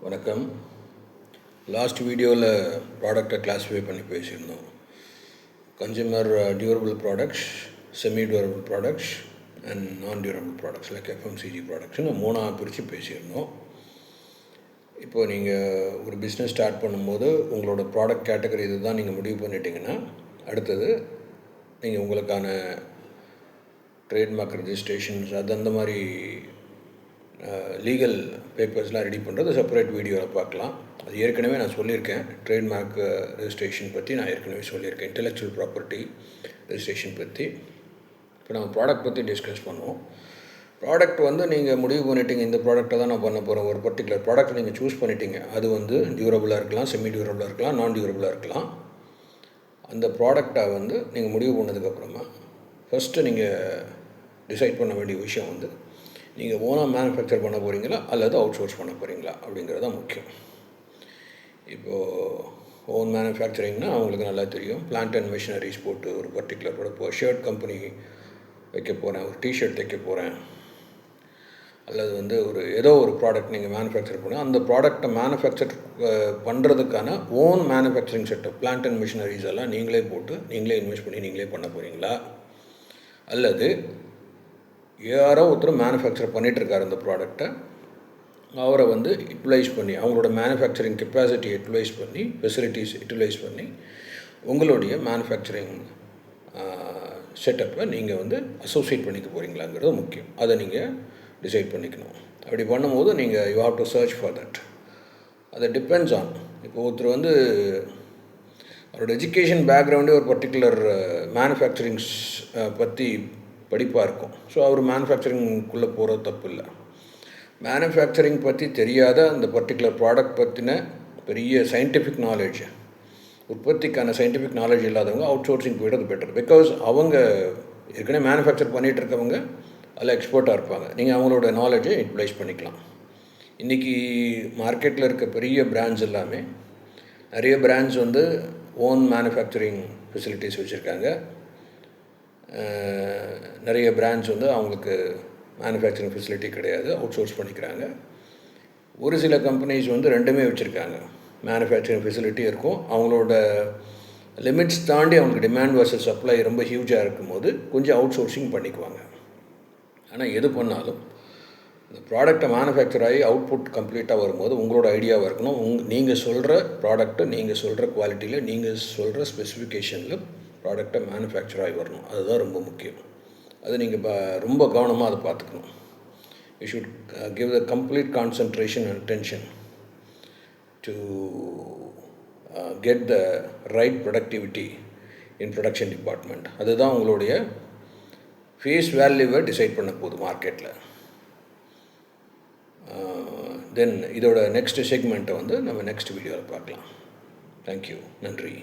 வணக்கம். லாஸ்ட் வீடியோவில் ப்ராடக்டை கிளாஸிஃபை பண்ணி பேசியிருந்தோம். Consumer durable products, semi durable products and நான் டியூரபிள் ப்ராடக்ட்ஸ் லைக் எஃப்எம்சிஜி ப்ராடக்ட்ஸ்னு மூணாக பிரித்து பேசியிருந்தோம். இப்போது நீங்கள் ஒரு பிஸ்னஸ் ஸ்டார்ட் பண்ணும்போது உங்களோட ப்ராடக்ட் கேட்டகரி இது தான் நீங்கள் முடிவு பண்ணிட்டீங்கன்னா, அடுத்தது நீங்கள் உங்களுக்கான ட்ரேட்மார்க் ரெஜிஸ்ட்ரேஷன்ஸ் அந்த மாதிரி லீகல் பேப்பர்ஸ்லாம் ரெடி பண்ணுறது செப்பரேட் வீடியோவில் பார்க்கலாம். அது ஏற்கனவே நான் சொல்லியிருக்கேன். ட்ரேட்மார்க் ரெஜிஸ்ட்ரேஷன் பற்றி நான் ஏற்கனவே சொல்லியிருக்கேன். இன்டெலெக்சுவல் ப்ராப்பர்ட்டி ரெஜிஸ்ட்ரேஷன் பற்றி. இப்போ நம்ம ப்ராடக்ட் பற்றி டிஸ்கஸ் பண்ணுவோம். ப்ராடக்ட் நீங்கள் முடிவு பண்ணிட்டீங்க, இந்த ப்ராடக்ட்டை தான் நான் பண்ண போகிறேன். ஒரு பர்டிகுலர் ப்ராடக்ட் நீங்கள் சூஸ் பண்ணிட்டீங்க. அது டியூரபுளாக இருக்கலாம், செமி டியூரபுளாக இருக்கலாம், நான் டியூரபுளாக இருக்கலாம். அந்த ப்ராடக்டை நீங்கள் முடிவு பண்ணதுக்கப்புறமா ஃபஸ்ட்டு நீங்கள் டிசைட் பண்ண வேண்டிய விஷயம் நீங்கள் ஓனாக மேனுஃபேக்சர் பண்ண போகிறீங்களா அல்லது அவுட் சோர்ஸ் பண்ண போகிறீங்களா அப்படிங்கிறது தான் முக்கியம். இப்போது ஓன் மேனுஃபேக்சரிங்னா அவங்களுக்கு நல்லா தெரியும். பிளான்ட் அண்ட் மிஷினரிஸ் போட்டு ஒரு பர்டிகுலர் இப்போ ஷர்ட் கம்பெனி வைக்க போகிறேன், ஒரு டிஷர்ட் தைக்க போகிறேன், அல்லது ஏதோ ஒரு ப்ராடக்ட் நீங்கள் மேனுஃபேக்சர் பண்ண அந்த ப்ராடக்டை மேனுஃபேக்சர் பண்ணுறதுக்கான own manufacturing setup, plant and machineries எல்லாம் நீங்களே போட்டு நீங்களே இன்வெஸ்ட் பண்ணி நீங்களே பண்ண போகிறீங்களா, அல்லது யாரோ ஒருத்தர் மேனுஃபேக்சர் பண்ணிகிட்ருக்காரு அந்த ப்ராடக்டை, அவரை யூட்டிலைஸ் பண்ணி அவங்களோட மேனுஃபேக்சரிங் கெப்பாசிட்டியை யூட்டிலைஸ் பண்ணி, ஃபெசிலிட்டிஸ் யூட்டிலைஸ் பண்ணி உங்களுடைய மேனுஃபேக்சரிங் செட்டப்பை நீங்கள் அசோசியேட் பண்ணிக்க போகிறீங்களாங்கிறது முக்கியம். அதை நீங்கள் டிசைட் பண்ணிக்கணும். அப்படி பண்ணும்போது நீங்கள் you have to search for that. அது டிபெண்ட்ஸ் ஆன் இப்போ ஒருத்தர் அவரோட எஜுகேஷன் பேக்ரவுண்டே ஒரு பர்டிகுலர் மேனுஃபேக்சரிங்ஸ் பற்றி படிப்பாக இருக்கும். ஸோ அவர் மேனுஃபேக்சரிங்குள்ளே போகிறது தப்பு இல்லை. மேனுஃபேக்சரிங் பற்றி தெரியாத அந்த பர்டிகுலர் ப்ராடக்ட் பற்றின பெரிய சயின்டிஃபிக் நாலேஜ், உற்பத்திக்கான சயின்டிஃபிக் நாலேஜ் இல்லாதவங்க அவுட் சோர்சிங் போய்ட்டு பெட்டர். பிகாஸ் அவங்க ஏற்கனவே மேனுஃபேக்சர் பண்ணிகிட்டு இருக்கவங்க அதில் எக்ஸ்பர்ட்டாக இருப்பாங்க. நீங்கள் அவங்களோட நாலேஜை யூட்டிலைஸ் பண்ணிக்கலாம். இன்றைக்கி மார்க்கெட்டில் இருக்க பெரிய பிராண்ட்ஸ் எல்லாமே, நிறைய பிராண்ட்ஸ் ஓன் மேனுஃபேக்சரிங் ஃபெசிலிட்டிஸ் வச்சுருக்காங்க. நிறைய பிராண்ட்ஸ் அவங்களுக்கு மேனுஃபேக்சரிங் ஃபெசிலிட்டி கிடையாது, அவுட் சோர்ஸ் பண்ணிக்கிறாங்க. ஒரு சில கம்பெனிஸ் ரெண்டுமே வச்சுருக்காங்க. மேனுஃபேக்சரிங் ஃபெசிலிட்டி இருக்கும், அவங்களோட லிமிட்ஸ் தாண்டி அவங்களுக்கு டிமாண்ட் வர்சஸ் சப்ளை ரொம்ப ஹியூஜாக இருக்கும்போது கொஞ்சம் அவுட் சோர்சிங் பண்ணிக்குவாங்க. ஆனால் எது பண்ணாலும் இந்த ப்ராடக்டை மேனுஃபேக்சர் ஆகி அவுட்புட் கம்ப்ளீட்டாக வரும்போது உங்களோட ஐடியாவாக இருக்கணும். நீங்கள் சொல்கிற ப்ராடக்ட்டை நீங்கள் சொல்கிற குவாலிட்டியில் நீங்கள் சொல்கிற ஸ்பெசிஃபிகேஷனில் ப்ராடக்டை மேனுஃபேக்சர் ஆகி வரணும். அதுதான் ரொம்ப முக்கியம். அது நீங்கள் ரொம்ப கவனமாக அதை பார்த்துக்கணும். You should give the complete concentration and attention to get the right productivity in production department. அதுதான் உங்களுடைய ஃபேஸ் வேல்யூவை டிசைட் பண்ண போகுது மார்க்கெட்டில். தென் இதோட நெக்ஸ்ட் செக்மெண்ட்டை நம்ம நெக்ஸ்ட் வீடியோவில் பார்க்கலாம். தேங்க்யூ. நன்றி.